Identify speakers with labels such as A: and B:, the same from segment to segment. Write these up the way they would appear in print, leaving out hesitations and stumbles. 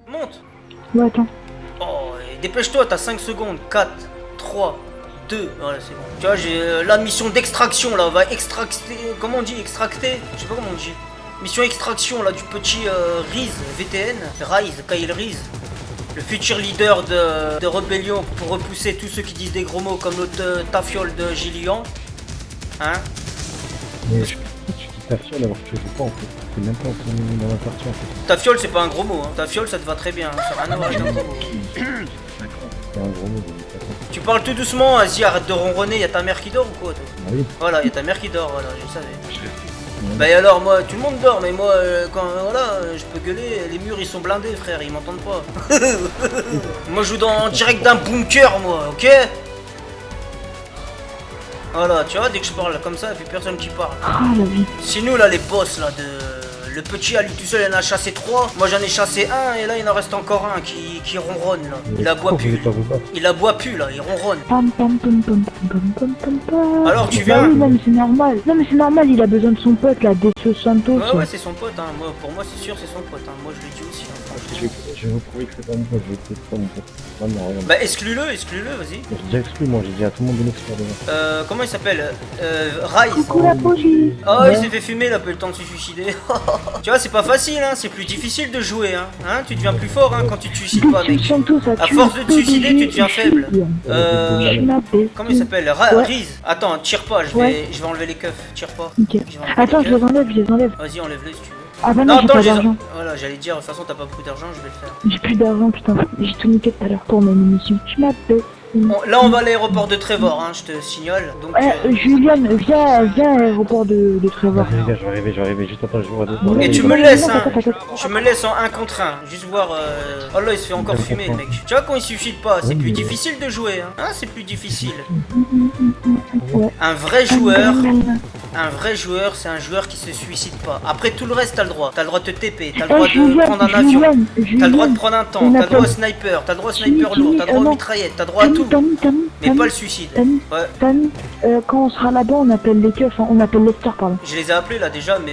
A: Monte.
B: Ouais, attends.
A: Oh, et dépêche-toi, t'as 5 secondes. 4, 3, 2. Voilà, c'est bon. Tu vois, j'ai la mission d'extraction là. On va extracter. Comment on dit extracter? Je sais pas comment on dit. Mission extraction là du petit Riz, VTN. Rise, Kyle Riz. Le futur leader de rébellion pour repousser tous ceux qui disent des gros mots comme l'autre Tafiole de Gillian. Hein?
C: Mais tu dis Tafiole alors que tu sais pas en fait. C'est même pas dans la partie en fait.
A: Tafiole c'est pas un gros mot, hein. Tafiole ça te va très bien, hein. Ça n'a rien à voir avec un gros mot.
C: C'est un gros mot, mais pas
A: Tu parles tout doucement, vas-y arrête de ronronner, y'a ta mère qui dort ou quoi toi?
C: Ah oui.
A: Voilà, y'a ta mère qui dort, voilà, je le savais. Bah et alors moi, tout le monde dort, mais moi quand voilà, je peux gueuler, les murs ils sont blindés frère, ils m'entendent pas. Moi je joue en direct d'un bunker moi, ok? Voilà, tu vois, dès que je parle comme ça, y'a plus personne qui parle.
B: Ah, la vie.
A: C'est nous là les boss là de... Le petit à lui tout seul il en a chassé 3, moi j'en ai chassé un et là il en reste encore un qui ronronne là. Il aboie plus. Il aboie plus là, il ronronne.
B: Pam, pam, pam, pam, pam, pam, pam, pam.
A: Alors tu
B: Bah
A: viens?
B: oui, non mais c'est normal. Non mais c'est normal, il a besoin de son pote là, Decio Santos.
A: Ouais c'est son pote, hein. Moi, pour moi c'est sûr c'est son pote, hein. Moi je le dis aussi. Hein,
C: Je vais vous prouver que c'est pas mon pote, je vais essayer de pas mon pote. Vraiment, regarde.
A: bah exclue-le, vas-y.
C: J'ai déjà exclu moi, j'ai dit à tout le monde de l'exclure déjà.
A: Comment il s'appelle? Rise.
B: Coucou la bougie.
A: Oh il s'est fait fumer, il a pas eu le temps de se suicider. Tu vois c'est pas facile hein, c'est plus difficile de jouer hein. Tu deviens plus fort hein quand tu te suicides pas mec.
B: Decio Santos,
A: À force de te suicider tu deviens faible. Comment il s'appelle? Riz. Attends, tire pas, je vais enlever les keufs, tire pas.
B: Ok.
A: Je vais enlever
B: Attends,
A: les
B: je les enlève,
A: Vas-y enlève-les si tu veux.
B: Ah bah
A: Non
B: non, j'ai
A: attends,
B: pas d'argent.
A: Voilà, j'allais dire, de toute façon t'as pas beaucoup d'argent, je vais le faire.
B: J'ai plus d'argent, putain. J'ai tout niqué tout à l'heure pour mon émission. Je m'appelle.
A: Bon, là on va à l'aéroport de Trevor, hein, je te signale. Donc,
B: Julian, viens à l'aéroport de Trevor.
C: Vas-y les gars, je vais arriver, juste attends, je vous redescends.
A: Et tu me laisses, hein. Tu me laisses en 1 contre 1, juste voir. Oh là, il se fait encore fumer, le mec. Tu vois, quand il suffit pas, c'est plus difficile de jouer, hein. C'est plus difficile. Un vrai joueur, c'est un joueur qui se suicide pas. Après tout le reste, t'as le droit. T'as le droit de te TP, t'as le droit de prendre un avion, t'as le droit de prendre un tank, t'as le droit au sniper, t'as le droit au sniper lourd, t'as le droit aux mitraillettes, t'as le droit à tout. Mais pas le suicide.
B: Tani, quand on sera là-bas, on appelle les keufs, hein, on appelle les stars, pardon.
A: Je les ai appelés là déjà, mais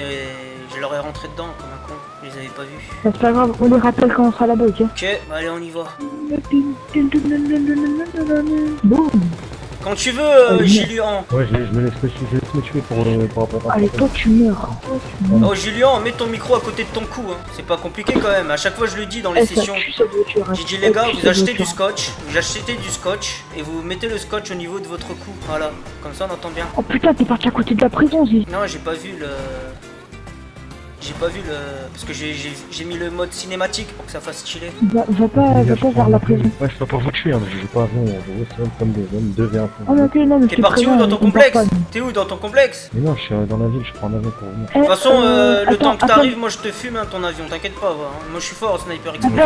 A: je leur ai rentré dedans comme un con. Je les avais pas vus.
B: Bah, c'est pas grave, on les rappelle quand on sera là-bas, ok?
A: Ok, bah allez, on y va.
B: Boum.
A: Quand tu veux, Julien.
C: Ouais, je me laisse me tuer pour rapport à
B: Allez, toi tu meurs.
A: Oh, Julien, mets ton micro à côté de ton cou. Hein. C'est pas compliqué quand même. À chaque fois, je le dis dans les sessions. J'ai dit, les gars, vous achetez du scotch. Vous achetez du scotch et vous mettez le scotch au niveau de votre cou. Voilà, comme ça, on entend bien.
B: Oh putain, t'es parti à côté de la prison, Zi.
A: Non, j'ai pas vu le. J'ai pas vu le... Parce que j'ai mis le mode cinématique pour que ça fasse stylé.
B: Va pas vers la prison.
C: Ouais, je peux pas vous tuer, hein, je joue pas avant, je joue seul comme des hommes, 2v1.
B: Oh ok, non mais
A: t'es parti où dans ton complexe? T'es où dans ton complexe?
C: Mais non, je suis dans la ville, je prends un avion pour venir.
A: De toute façon, le temps que t'arrives, moi je te fume hein, ton avion, t'inquiète pas. Hein. Moi je suis fort, sniper explosif.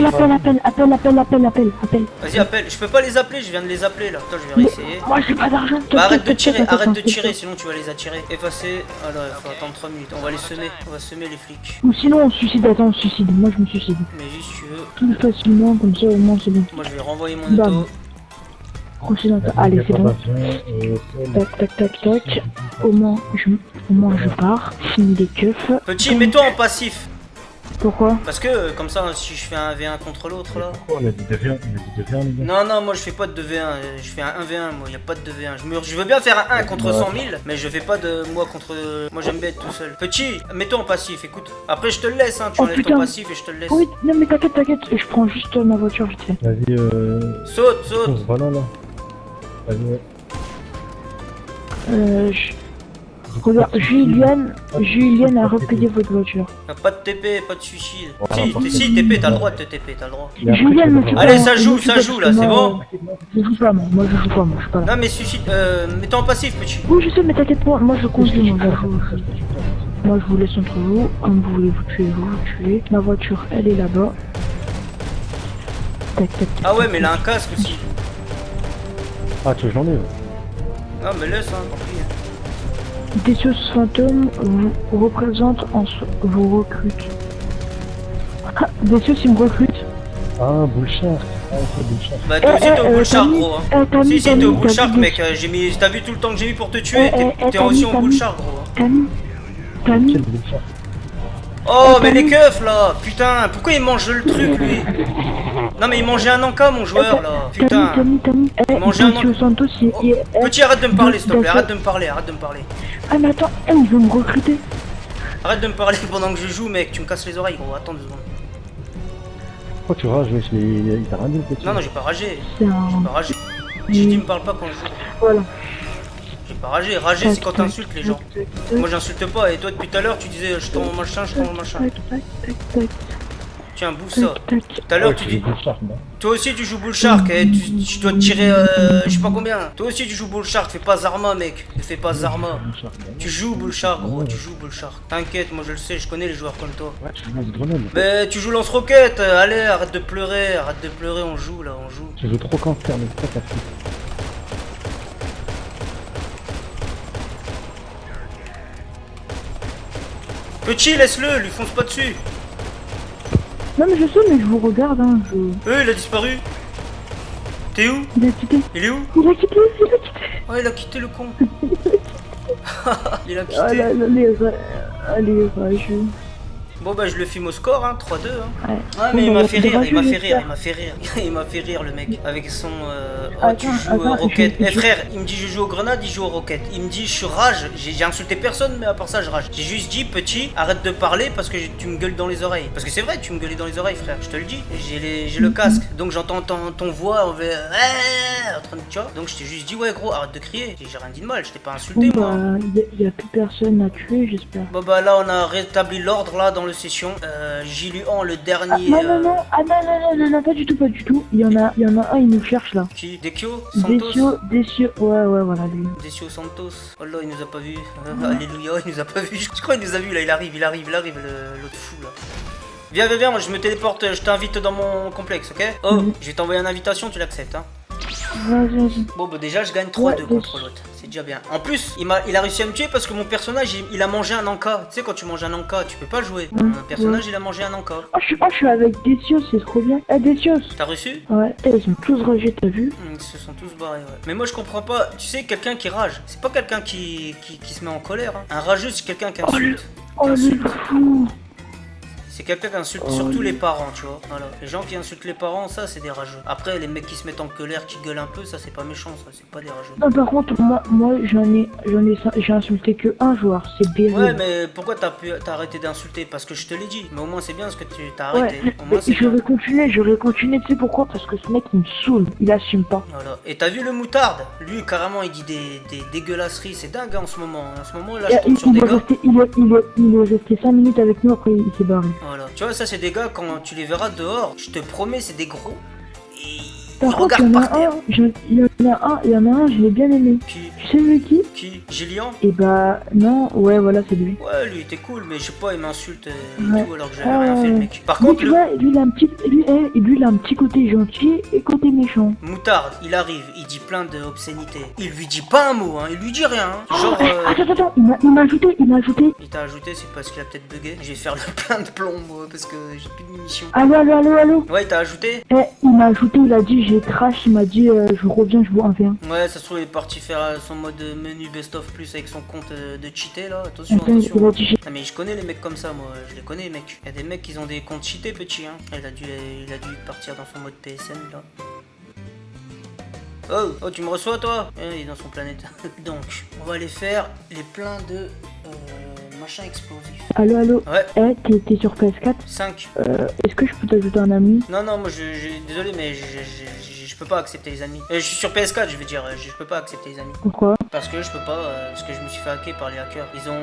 B: Appelle.
A: Vas-y, appelle. Je peux pas les appeler, je viens de les appeler là. Attends, je vais réessayer.
B: Moi j'ai pas d'argent.
A: Bah arrête de tirer, sinon tu vas les attirer. Effacer. Alors, il faut attendre 3 minutes. On va les semer, on va semer les flics.
B: Ou sinon on se suicide, attends, on se suicide. Moi je me suicide.
A: Mais juste si tu veux.
B: Tout facilement, comme ça au moins c'est bon.
A: Moi je vais renvoyer mon auto.
B: Allez, c'est bon. Tac. Au moins je pars. Fini les keufs.
A: Petit, mets-toi en passif.
B: Pourquoi?
A: Parce que comme ça, si je fais un V1 contre l'autre là.
C: Pourquoi on a dit 2v1, les gars?
A: Non, moi je fais pas de 2v1, je fais un 1v1, moi y a pas de 2v1. Je veux bien faire un 1 contre 100 000, mais je fais pas de moi contre. Moi j'aime bien être tout seul. Petit, mets-toi en passif, écoute. Après je te le laisse, hein, tu enlèves ton passif et je te le laisse.
B: Oui, non mais t'inquiète, je prends juste ma voiture vite fait.
C: Vas-y,
A: Saute.
C: Voilà là. Vas-y, ouais.
B: Regarde, Julian a replié votre voiture.
A: Y'a pas de TP, pas de suicide. Si, TP, t'as le droit de te TP, t'as le droit.
B: Julian me fait.
A: Allez, ça joue là, c'est bon?
B: Je joue pas, moi je joue pas, je suis pas là.
A: Non, mais suicide, mets-toi en passif, petit.
B: Oui, je sais, mais t'inquiète pas, moi je conduis, moi je vous laisse entre vous, comme vous voulez vous tuez. Ma voiture, elle est là-bas. Tac.
A: Ah ouais, mais elle a un casque aussi.
C: Ah, tu veux que je l'enlève?
A: Non, mais laisse, hein, tant pis.
B: Decius fantôme vous représente vous recrute. Ah, Decius il me recrute.
C: Ah, Bullshark. Ah, c'est Bullshark.
A: Bah, toi aussi, t'es au Bullshark, gros. Hein. Si, t'es au Bullshark,
B: Tammy,
A: mec. T'as vu tout le temps que j'ai mis pour te tuer? T'es aussi au Bullshark, gros.
B: Tammy,
C: Quel
B: Tammy,
C: Bullshark?
A: Oh, mais les keufs, là. Putain, pourquoi il mange le truc, lui? Non, mais il mangeait un encas, mon joueur, là. Putain.
B: Tammy,
A: Manger un
B: Decius Santos,
A: Oh, petit, arrête de me parler, s'il te plaît. Arrête de me parler, arrête de me parler.
B: Ah mais attends, il veut me recruter.
A: Arrête de me parler pendant que je joue, mec. Tu me casses les oreilles, gros. Attends 2 secondes.
C: Pourquoi tu rages, wesh? Il t'a rien dit, le petit.
A: Non, non, j'ai pas ragé.
B: C'est
A: J'ai
B: un...
A: pas ragé. J'ai dit, me parle pas quand je joue.
B: Voilà.
A: J'ai pas ragé. Rager, c'est quand t'insultes les gens. Moi, j'insulte pas. Et toi, depuis tout à l'heure, tu disais, je t'en machin, je t'en machin. Tiens, bouffe ça. Tout à l'heure, tu dis.
C: Bullshark, bah.
A: Toi aussi, tu joues Bullshark. Et tu dois te tirer, je sais pas combien. Toi aussi, tu joues Bullshark. Fais pas Zarma, mec. Ne fais pas Zarma.
C: Bullshark, bah.
A: Tu joues Bullshark, gros. Tu joues Bullshark. T'inquiète, moi, je le sais. Je connais les joueurs comme toi.
C: Ouais, tu lances grenade.
A: Mais tu joues lance-roquette. Allez, arrête de pleurer. Arrête de pleurer. On joue, là. On joue.
C: Tu joues trop cancer, mais c'est pas ta fille.
A: Petit, laisse-le. Lui fonce pas dessus.
B: Non mais je sais, mais je vous regarde, hein,
A: Il a disparu. T'es où?
B: Il a quitté.
A: Il est où?
B: Il a quitté.
A: Oh, il a quitté le con. Il a quitté.
B: Ah là là, allez, rageux.
A: Bon bah je le filme au score, hein, 3-2. Hein.
B: Ouais.
A: Ah mais il
B: Bon,
A: m'a
B: bah,
A: fait rire, il m'a fait rire,
B: j'espère.
A: il m'a fait rire. Il m'a fait rire le mec. Avec son... Oh tu
B: Attends,
A: joues
B: attends,
A: roquette.
B: je-
A: Eh frère, il me dit je joue aux grenades, il joue aux roquettes. Il me dit je suis rage. J'ai insulté personne mais à part ça je rage. J'ai juste dit petit, arrête de parler parce que tu me gueules dans les oreilles. Parce que c'est vrai, tu me gueules dans les oreilles frère, je te le dis. J'ai le casque, donc j'entends ton voix en train de... Tu vois. Donc je t'ai juste dit ouais gros, arrête de crier. J'ai rien dit de mal, je t'ai pas insulté
B: Bon,
A: moi.
B: bah, y a plus personne à tuer, j'espère.
A: Bon bah là on a rétabli l'ordre là dans le session. Jiluan le
B: Ah,
A: dernier.
B: non, pas du tout. Il y en a un, il nous cherche là.
A: Qui? Dekio? Santos?
B: Desio, ouais, voilà, lui.
A: Decio Santos. Oh là, il nous a pas vu. Alléluia, il nous a pas vu. Je crois qu'il nous a vu là, il arrive, l'autre fou là. Viens, moi je me téléporte, je t'invite dans mon complexe, ok? Oh, je vais t'envoyer une invitation, tu l'acceptes, hein?
B: Vas-y.
A: Bon, bah déjà, je gagne 3-2
B: Ouais,
A: contre l'autre. C'est déjà bien. En plus, il a réussi à me tuer parce que mon personnage, il a mangé un encas. Tu sais, quand tu manges un encas, tu peux pas jouer. Mon personnage, il a mangé un encas.
B: Je suis avec Desio, c'est trop bien. Eh, Desio.
A: T'as reçu?
B: Ouais, ils sont tous ragés, t'as vu?
A: Ils se sont tous barrés, ouais. Mais moi je comprends pas, tu sais, quelqu'un qui rage, c'est pas quelqu'un qui se met en colère. Hein. Un rageux, c'est quelqu'un qui insulte.
B: Oh, le fou.
A: C'est quelqu'un qui insulte surtout les parents, tu vois. Voilà. Les gens qui insultent les parents, ça c'est des rageux. Après, les mecs qui se mettent en colère, qui gueulent un peu, ça c'est pas méchant, ça c'est pas des rageux.
B: Non, par contre, moi j'ai insulté que un joueur, c'est Berry.
A: Ouais, mais pourquoi t'as arrêté d'insulter? Parce que je te l'ai dit. Mais au moins c'est bien ce que tu t'as arrêté.
B: Ouais,
A: Au moins c'est bien.
B: j'aurais continué, tu sais pourquoi? Parce que ce mec il me saoule, il assume pas.
A: Voilà. Et t'as vu le moutarde? Lui, carrément, il dit des dégueulasseries. C'est dingue hein, en ce moment. En ce moment, là, je tombe sur des gars.
B: Il est resté 5 minutes avec nous, après il s'est barré.
A: Voilà. Tu vois, ça, c'est des gars, quand tu les verras dehors, je te promets, c'est des gros. Et ils
B: Par contre, il
A: regardent
B: y en
A: par terre.
B: a un, je l'ai bien aimé.
A: Qui?
B: Tu sais lui qui?
A: Qui? Gillian?
B: Et bah, non, ouais, voilà, c'est lui.
A: Ouais, lui, il était cool, mais je sais pas, il m'insulte et
B: Ouais.
A: tout, alors que j'avais rien fait, le mec. Par
B: Lui,
A: contre,
B: tu
A: le
B: vois, lui, il a un petit côté gentil et côté méchant.
A: moutarde, il arrive, il dit plein d'obscénités. Il lui dit pas un mot, hein, il lui dit rien. Hein. Genre,
B: Attends, il m'a ajouté.
A: il t'a ajouté, c'est parce qu'il a peut-être bugué. Je vais faire le plein de plomb, moi, parce que j'ai plus de munitions.
B: Allô.
A: Ouais, il t'a ajouté?
B: Eh, il m'a ajouté, il a dit j'ai crash, il m'a dit je reviens, je vous 1v1.
A: Ouais, ça se trouve, il est parti faire son mode menu best-of plus avec son compte de cheaté, là. Attention,
B: Attends, il
A: attention.
B: a dit j'ai...
A: Non mais je connais les mecs comme ça, moi, je les connais les mecs. Il y a des mecs qui ont des comptes cheatés, petit, hein. Il a dû partir dans son mode PSN, là. Oh, tu me reçois, toi? Il est dans son planète. Donc, on va aller faire les pleins de machin explosif.
B: Allô.
A: Ouais,
B: Eh, t'es sur PS4?
A: 5.
B: Est-ce que je peux t'ajouter un ami?
A: Non, moi, désolé, mais je peux pas accepter les amis. Je suis sur PS4, je veux dire, je peux pas accepter les amis.
B: Pourquoi?
A: Parce que je peux pas, parce que je me suis fait hacker par les hackers. Ils ont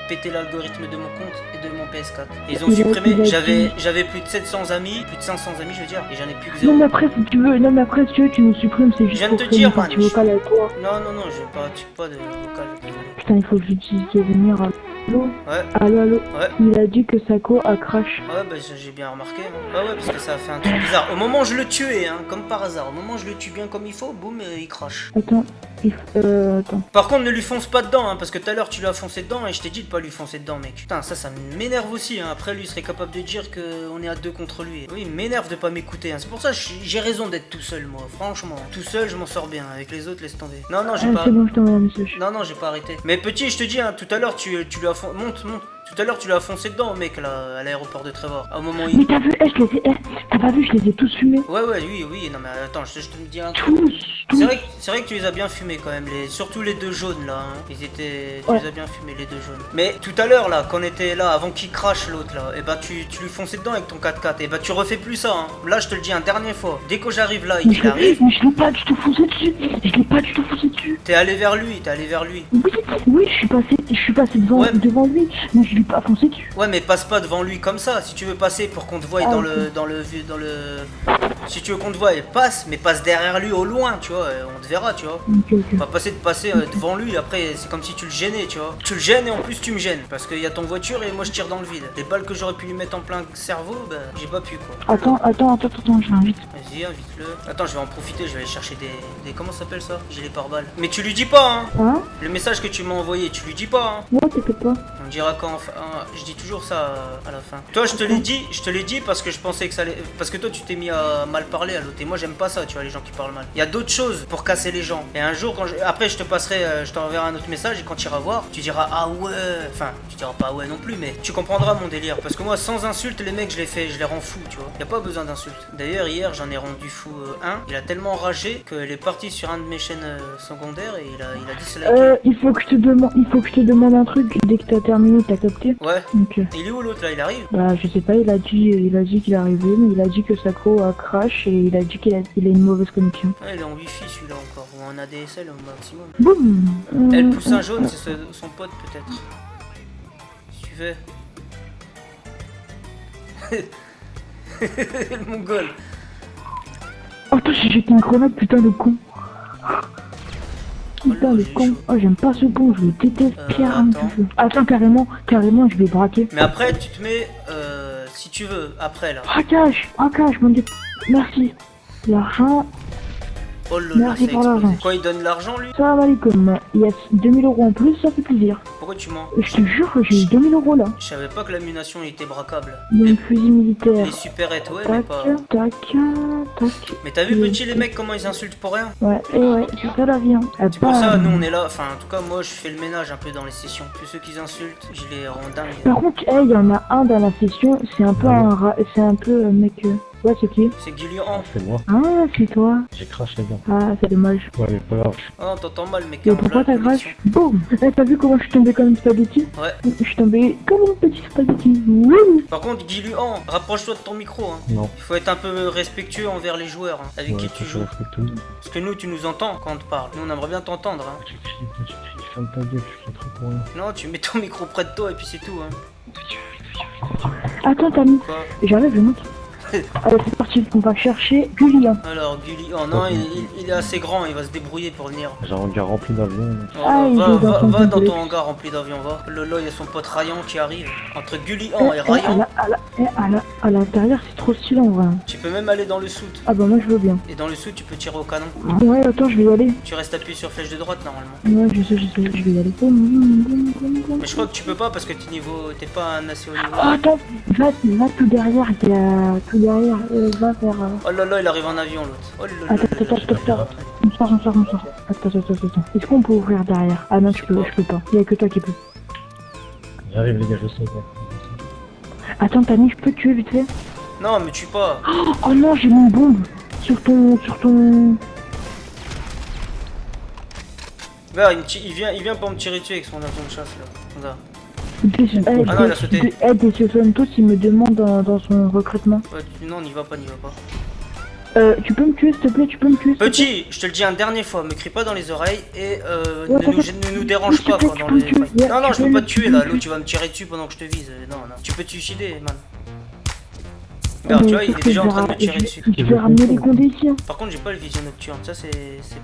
A: pété l'algorithme de mon compte et de mon PS4. Et ils ont supprimé, j'avais plus de 700 amis, plus de 500 amis, je veux dire, et j'en ai plus que 0.
B: Non mais après si tu veux, tu nous supprimes, c'est juste
A: viens de
B: pour
A: te
B: faire
A: dire,
B: une partie
A: man.
B: vocale avec toi.
A: Non, je vais pas de local, désolé.
B: Putain, il faut que j'utilise venir. Allô,
A: Ouais.
B: allô.
A: Ouais.
B: Il a dit que Sako a crash.
A: Ouais, bah j'ai bien remarqué. Hein. Ouais, parce que ça a fait un truc bizarre. Au moment où je le tuais, hein, comme par hasard, au moment où je le tue bien comme il faut, boum, il crache.
B: Attends, attends.
A: Par contre, ne lui fonce pas dedans, hein, parce que tout à l'heure tu lui as foncé dedans et je t'ai dit de pas lui foncer dedans, mec. Putain, ça m'énerve aussi. Hein. Après, lui serait capable de dire qu'on est à 2 contre lui. Oui, il m'énerve de pas m'écouter. Hein. C'est pour ça que j'ai raison d'être tout seul, moi. Franchement, tout seul, je m'en sors bien. Avec les autres, laisse tomber. Non, non, j'ai pas.
B: C'est bon, je t'envoie un message.
A: Non, non, j'ai pas arrêté. Mais petit, je te dis, hein, tout à l'heure, tu lui as foncé. Monte. Tout à l'heure, tu lui as foncé dedans, mec, là, à l'aéroport de Trevor. Au moment où il.
B: Mais t'as vu, t'as pas vu, je les ai tous fumés.
A: Ouais, oui, non, mais attends, je te dis un truc.
B: Tous.
A: C'est vrai que tu les as bien fumés quand même, surtout les 2 jaunes là. Hein. Tu
B: Ouais.
A: les as bien fumés, les 2 jaunes. Mais tout à l'heure, là, quand on était là, avant qu'il crache l'autre là, et bah tu lui fonçais dedans avec ton 4x4. Et bah tu refais plus ça. Hein. Là, je te le dis une dernière fois. Dès que j'arrive là et qu'il arrive.
B: Mais je l'ai pas du tout foncé dessus.
A: T'es allé vers lui.
B: Oui, je suis passé devant lui, mais je l'ai pas foncé dessus.
A: Ouais, mais passe pas devant lui comme ça. Si tu veux passer pour qu'on te voie dans le. Si tu veux qu'on te voie, passe, mais passe derrière lui au loin, tu vois. On te verra, tu vois.
B: Ok.
A: Pas passer devant lui. Après, c'est comme si tu le gênais, tu vois. Tu le gênes et en plus tu me gênes. Parce qu'il y a ton voiture et moi je tire dans le vide. Les balles que j'aurais pu lui mettre en plein cerveau, bah j'ai pas pu quoi.
B: Attends, je l'invite.
A: Vas-y, invite-le. Attends, je vais en profiter, je vais aller chercher des comment ça s'appelle ça? J'ai les pare-balles. Mais tu lui dis pas, hein.
B: Hein?
A: Le message que tu m'as envoyé, tu lui dis pas, hein.
B: Non, t'inquiète pas.
A: On dira quand. Je dis toujours ça à la fin. Toi, je te l'ai dit parce que je pensais que ça allait. Parce que toi, tu t'es mis à mal parler à l'autre. Et moi, j'aime pas ça, tu vois, les gens qui parlent mal. Il y a d'autres choses pour casser les gens. Et un jour, après, je te passerai, je t'enverrai un autre message. Et quand tu iras voir, tu diras ah ouais. Enfin, tu diras pas ouais non plus, mais tu comprendras mon délire. Parce que moi, sans insulte, les mecs, je les rends fous, tu vois. Y a pas besoin d'insultes. D'ailleurs, hier, j'en ai rendu fou un. Il a tellement ragé qu'il est parti sur un de mes chaînes secondaires et il a disliké.
B: Il faut que je te demande un truc dès que t'as terminé, t'as capté?
A: Ouais.
B: Ok.
A: Il est où l'autre là? Il arrive?
B: Bah je sais pas, il a dit qu'il arrivait, mais il a dit que Sako a crash et il a dit qu'il a une mauvaise connexion.
A: Ah, il est en wifi celui-là encore, ou en ADSL au maximum.
B: Boum.
A: Elle pousse un jaune, c'est son pote peut-être. Si tu veux. Le mongol.
B: Oh putain, j'ai jeté une grenade, putain le con. Putain le con. Oh j'aime pas ce con, je le déteste. Pierre, hein,
A: attends.
B: tu veux. Attends, carrément, je vais braquer.
A: Mais après tu te mets, si tu veux, après là.
B: Braquage, mon dieu. Merci. L'argent.
A: Oh là là,
B: Merci
A: c'est
B: pour
A: explosé.
B: l'argent.
A: Quoi, il donne l'argent lui?
B: Salam alaikum. Yes, 2000 € en plus, ça fait plaisir.
A: Pourquoi tu mens?
B: Je te jure que j'ai eu 2000 € là.
A: Je savais pas que la munition était braquable.
B: Il y a une fusil militaire.
A: Les supérettes, ouais, mais
B: Tac,
A: pas.
B: tac.
A: Mais t'as vu petit les mecs comment ils insultent pour rien?
B: Ouais, c'est ça la vie. Hein.
A: C'est pour ça, nous on est là, enfin en tout cas moi je fais le ménage un peu dans les sessions. Tous ceux qui insultent, je les rends dingues.
B: Par contre, il y en a un dans la session, c'est un peu un mec. Ouais, c'est qui?
A: C'est Guilian.
C: C'est moi.
B: Ah, c'est toi.
C: J'ai crash les gars.
B: Ah, c'est dommage.
C: Ouais, mais pas grave.
A: Oh, t'entends mal, mec.
B: Mais pourquoi t'as crash? Boum. T'as vu comment je suis tombé comme une spaghetti?
A: Ouais.
B: Je suis tombé comme une petite spaghetti. Wouh.
A: Par contre, Guilian, rapproche-toi de ton micro. Hein.
C: Non.
A: Il faut être un peu respectueux envers les joueurs hein, avec qui tu joues. Parce que nous, tu nous entends quand on te parle. Nous, on aimerait bien t'entendre. Hein.
C: Tu cries, ferme ta gueule, je crie trop pour rien.
A: Non, tu mets ton micro près de toi et puis c'est tout. Hein.
B: Attends, Tammy.
A: Quoi?
B: J'arrive, je monte. Allez, c'est parti, on va chercher Guilian.
A: Alors, Guilian, non, il est assez grand, il va se débrouiller pour venir.
C: J'ai un hangar rempli d'avions.
B: Ah, il est dans son
A: Va dans
B: complet.
A: ton hangar rempli d'avions, va. Lolo, il y a son pote Rayan qui arrive. Entre Guilian et Rayan,
B: À l'intérieur, c'est trop stylé en vrai.
A: tu peux même aller dans le soute.
B: Ah bah moi je veux bien.
A: Et dans le soute, tu peux tirer au canon.
B: Ouais, attends, je vais y aller.
A: Tu restes appuyé sur flèche de droite normalement.
B: Ouais, je sais, je vais y aller.
A: Mais je crois que tu peux pas parce que t'es pas un assez haut niveau.
B: Oh, attends, va tout derrière, il y a tout derrière, va vers...
A: Oh là là, il arrive en avion l'autre. Oh là là là là.
B: Attends. On sort. Attends. Est-ce qu'on peut ouvrir derrière? Ah non, je peux pas. Il y a que toi qui peux.
C: J'arrive les gars, je sais pas.
B: Attends, Tani, je peux te tuer vite fait?
A: Non, mais tue pas.
B: Oh non, j'ai mis une bombe sur ton...
A: Regarde, il vient pour me tirer dessus avec son avion de chasse là. Regarde. Ah non, il a sauté.
B: Des Santos, il me demande dans son recrutement.
A: Ouais, non, n'y va pas.
B: Tu peux me tuer, s'il te plaît,
A: Petit, je te le dis une dernière fois, me crie pas dans les oreilles et
B: Ouais,
A: ne nous dérange pas quoi dans les fights. Non, je peux pas te tuer là, l'autre tu vas me tirer dessus pendant que je te vise. Non, tu peux te suicider, man. Regarde, tu vois, il est déjà en train de me tirer dessus.
B: Je vais ramener les condés ici. Hein.
A: Par contre, j'ai pas le vision nocturne, ça c'est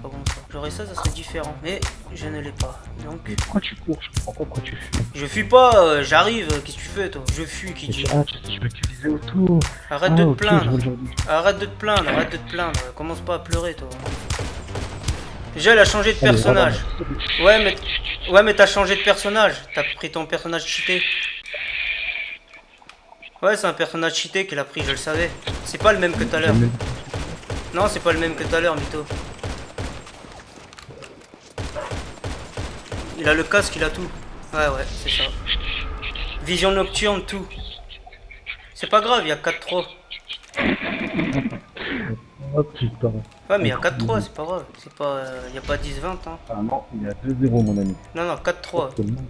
A: pas bon ça. J'aurais ça, ça serait différent. Mais je ne l'ai pas. Donc.
C: Mais pourquoi tu cours? Je comprends pas pourquoi tu fuis.
A: Je fuis pas, j'arrive, qu'est-ce que tu fais toi? Je fuis, qui dit.
C: Ah, je veux que tu vises autour.
A: Arrête de te
C: ok,
A: plaindre.
C: je vois le genre de-
A: Arrête de te plaindre, arrête de te plaindre. Commence pas à pleurer toi. Déjà, elle a changé de
C: Allez,
A: personnage.
C: voilà.
A: Ouais, mais t'as changé de personnage. T'as pris ton personnage cheaté. Ouais, c'est un personnage cheaté qu'elle a pris, je le savais. C'est pas le même que tout à l'heure. Non, c'est pas le même que tout à l'heure, Mytho. Il a le casque, il a tout. Ouais, c'est ça. Vision nocturne, tout. C'est pas grave, il y a 4-3.
C: Oh putain.
A: Ouais, mais il y a 4-3, c'est pas grave. C'est pas. Il y a pas 10-20, hein.
C: Ah non, il y a 2-0, mon ami.
A: Non, non, 4-3.
C: Tellement.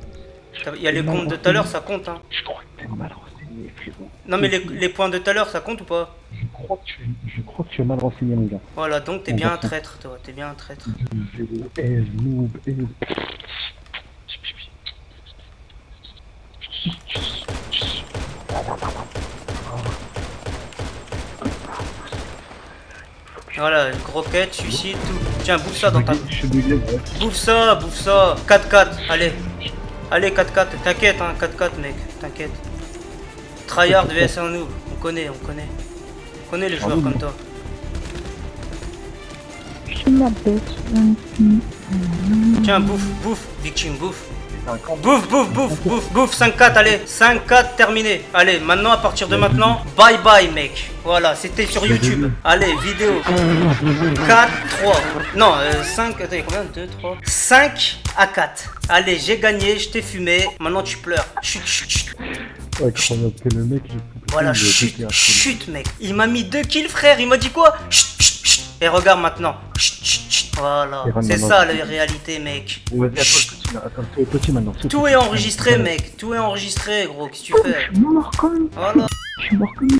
A: Il y a les comptes de tout à l'heure, ça compte, hein.
C: Je crois que t'es mal renseigné, frérot.
A: Non, mais les points de tout à l'heure, ça compte ou pas?
C: Je crois que tu es mal renseigné, mon gars.
A: Voilà, donc t'es bien un traître, toi. T'es bien un traître.
C: 2-0, noob,
A: Voilà, croquette, suicide, tout. Tiens, bouffe ça dans ta.
C: Je suis bugué, ouais.
A: Bouffe ça, bouffe ça. 4-4, allez. Allez, 4-4. T'inquiète, hein, 4-4, mec. T'inquiète. Tryhard vs un noob. On connaît. On connaît les joueurs comme toi.
B: Je m'appelle.
A: Tiens, bouffe, victime, bouffe. Bouffe, 5-4, allez, 5-4, terminé. Allez, maintenant, à partir de maintenant, bye bye, mec. Voilà, c'était sur YouTube. Allez, vidéo. 4, 3. Non, 5, attendez, combien 2, 3 5 à 4. Allez, j'ai gagné, je t'ai fumé. Maintenant, tu pleures. Chut.
C: Incroyable que le mec,
A: Voilà, chut, mec. Il m'a mis 2 kills, frère. Il m'a dit quoi? Chut. Et regarde maintenant. Chut. Voilà, c'est ça la réalité, mec.
C: Vas-y, attends, toi, petit maintenant.
A: Tout est enregistré, mec. Tout est enregistré, gros. Qu'est-ce que tu fais?
B: Je suis mort quand même.
A: Voilà.
B: Je suis mort quand même.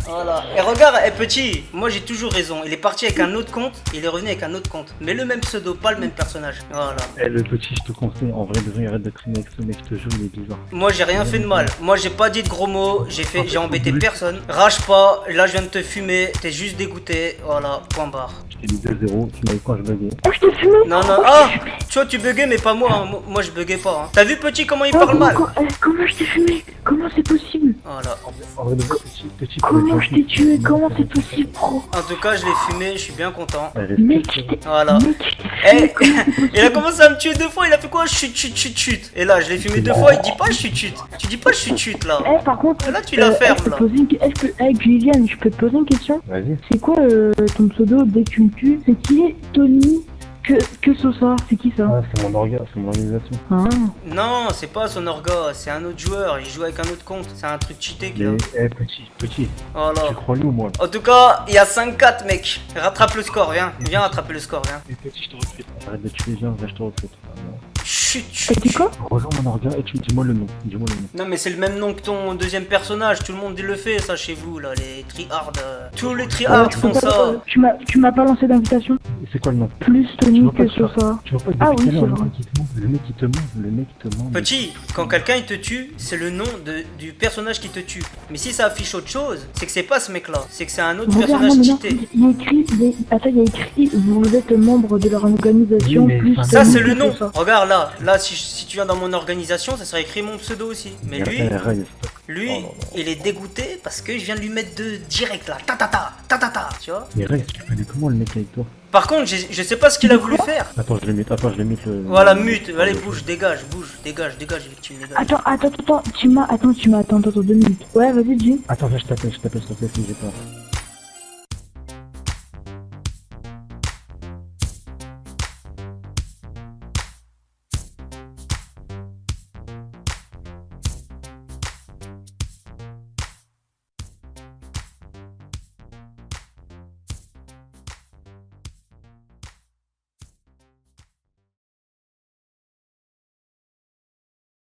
A: Voilà. Et regarde, petit, moi j'ai toujours raison. Il est parti avec un autre compte, il est revenu avec un autre compte. Mais le même pseudo, pas le même personnage. Voilà.
C: Eh, le petit, je te conseille, en vrai, besoin, arrête de traîner avec ce mec, je te jure, il est bizarre.
A: Moi j'ai rien fait de mal. Moi j'ai pas dit de gros mots, j'ai embêté personne. Rage pas, là je viens de te fumer, t'es juste dégoûté. Voilà, point barre.
C: Je t'ai dit 2-0, tu m'as dit quand je buguais.
B: Oh, je t'ai fumé.
A: Non, ah, tu vois, tu buguais, mais pas moi. Hein. Moi je buguais pas. Hein. T'as vu, petit, comment il parle mal?
B: Comment je t'ai fumé? Comment c'est possible?
A: Voilà.
C: En vrai, petit,
B: Comment je t'ai tué? Comment c'est possible, bro?
A: En tout cas, je l'ai fumé, je suis bien content.
B: Mec,
A: Voilà. Eh, il a commencé à me tuer 2 fois, il a fait quoi? Chut. Et là, je l'ai fumé 2 fois, il dit pas chut. Tu dis pas chut là.
B: Eh, par contre,
A: là tu la fermes là.
B: Viviane, je peux te poser une question?
C: Vas-y.
B: C'est quoi ton pseudo dès que tu me tues? C'est qui est Tony que Sosa? C'est qui ça?
C: Ah, c'est mon orga, c'est mon organisation.
B: Ah.
A: Non, c'est pas son orga, c'est un autre joueur, il joue avec un autre compte. C'est un truc cheaté qu'il a.
C: Eh, petit,
A: Voilà.
C: tu crois lui ou moi?
A: En tout cas, il y a 5-4, mec. Rattrape le score, viens rattraper le score, viens.
C: Eh, petit, je te recrute. Arrête de tuer les gens, je te recrute.
A: Chut.
B: T'as dit quoi?
C: Rejoins mon orga et dis-moi le nom.
A: Non mais c'est le même nom que ton deuxième personnage, tout le monde le fait ça chez vous là, les tryhards. Tous les tryhards font ça.
B: Tu m'as pas lancé d'invitation?
C: C'est quoi le nom?
B: Plus Tony que Sosa.
C: Tu vois pas
B: Ah oui,
C: depuis tout à l'heure,
B: c'est vrai.
C: le mec qui te ment.
A: Petit, quand quelqu'un il te tue, c'est le nom du personnage qui te tue. Mais si ça affiche autre chose, c'est que c'est pas ce mec là, c'est que c'est un autre
B: Regarde,
A: personnage
B: non,
A: cheaté.
B: il y a écrit, vous êtes membre de leur organisation,
C: Oui, mais
B: plus
A: Ça
B: Tony
A: c'est le
B: que
A: nom.
B: Sosa.
A: Regarde là si tu viens dans mon organisation, ça sera écrit mon pseudo aussi. Mais lui, il est dégoûté parce que je viens de lui mettre de direct là, ta, tu vois.
C: Mais Rex, tu connais comment le mec avec toi?
A: Par contre, je sais pas ce qu'il a voulu faire.
C: Attends, je le mute le...
A: Voilà, mute, allez bouge, dégage, victime, dégage.
B: Attends, tu m'as, attends, 2 minutes. Ouais, vas-y, dis.
C: Attends, je t'appelle, s'il j'ai pas.